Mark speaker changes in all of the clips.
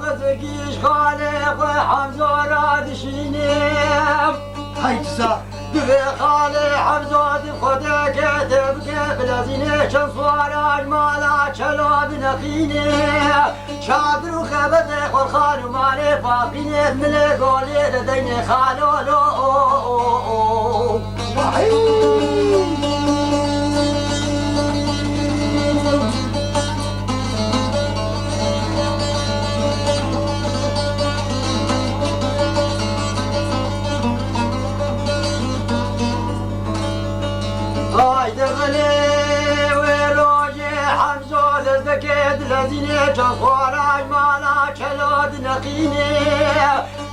Speaker 1: غزكيش خالق حمزة رادشينيم
Speaker 2: هيتسا
Speaker 1: دبي خالي حمزة خدا كتب قبل زينة شمس وراج مالا چلو بنخيني شادر وخبت خالخان ومالي فاقيني من قولي لديني خالو لو لذيني جفوراج مالا چلود نقيني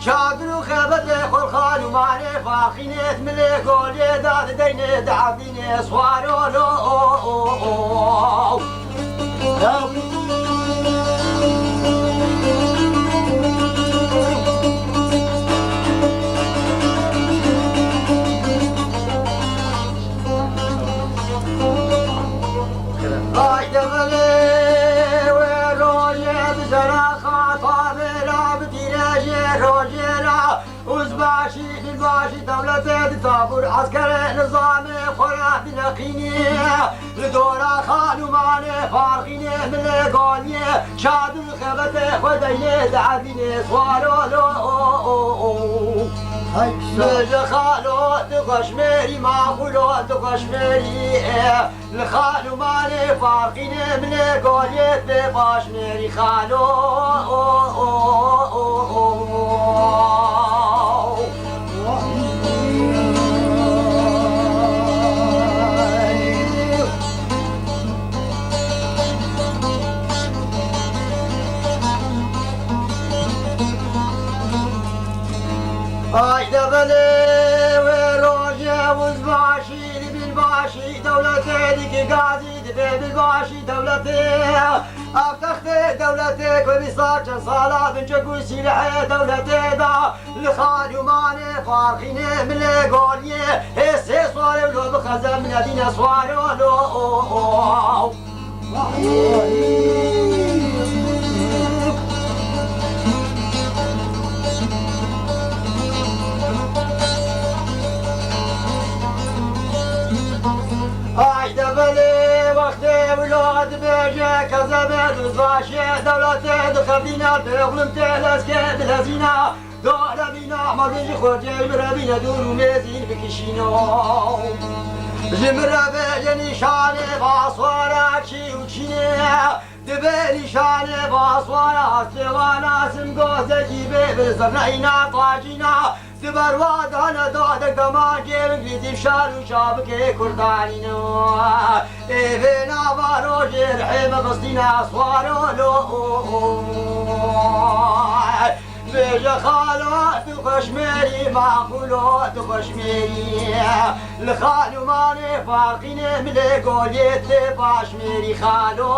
Speaker 1: شادر وخبت خلخان وماني فاخيني ملي قولي داد ديني دعبيني صوارو دولة طابور عسكر نظام خرا بنقيني لدورا خانو ماني فارقيني من قولي شاد الخبت خديني دعبيني صوارو لو نجا خالو تقشميري ما خلو تقشميري لخالو ماني فارقيني من قولي بقشميري خالو دبلي وروجه وزباشي بالباشي دولتي ديك قاضي دبي بالباشي دولتي افتخت دولتك وبصار صلاة بنجكو سلاحي دولتي دا لخالي وماني فارخيني من قولي هسي صواري ولو بخزم من دين صواري ولو دبلي وقتي ولاد بيجي كذبت وزباشي دولتي دخلتينا بغلم تلسكي بالهزينة دولة بينا ما بيجي خوجي مرابينا دور وميزين بكشينو جمرة بيجي نشاني باصوارا تشي وتشيني دبي نشاني باصوارا سوانا سمقوزة جيبي بالزبنائنا طاجينا دبرواد انا داد كمان جيب انجليزي شار وشابك كرداني نو ايفينا وارو جرحي مقصدينا صوارو لو بيجا خالو تخشميري معقولو تخشميري لخالو ماني فارقيني ملي قوليت باشميري خالو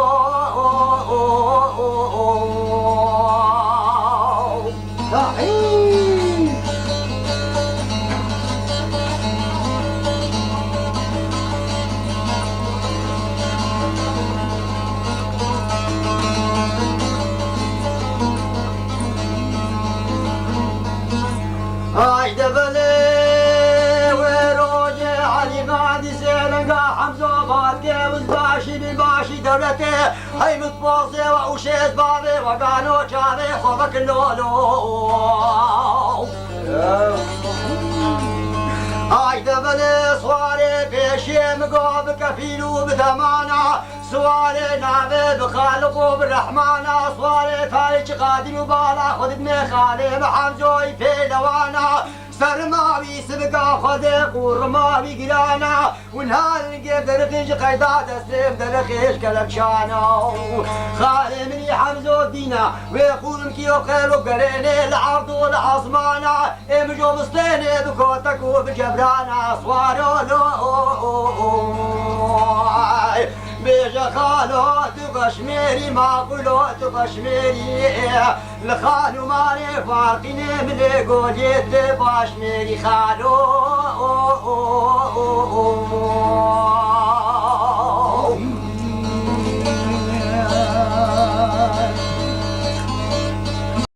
Speaker 1: هاي دبلي وروجي علي قاعد سيلنقا حمزة باركي وزباشي بالباشي دولتي هاي متبوصي وأوشيز بابي وقانو جابي خوفك اللولو هاي دبلي صواري بيشي مقوب كفيلو بثمانا سواري نابي بخالقو بالرحمانا سواري فايش قادم وبالا خذ بمخالي محمزوي في لوانا سرماوي سبقا خذق ورماوي قرانا ونهار نقيب درخيش قيدات اسلم درخيش كلبشانا خالي مني حمزو دينا ويقول مكيو خيلو قريني العرض والعصمانا امجو بسطيني بكوتك وبجبرانا صوارو لو بيجا خالو تقشميري معقولو تقشميري لخالو ماني فارقيني من قوليت باشميري خالو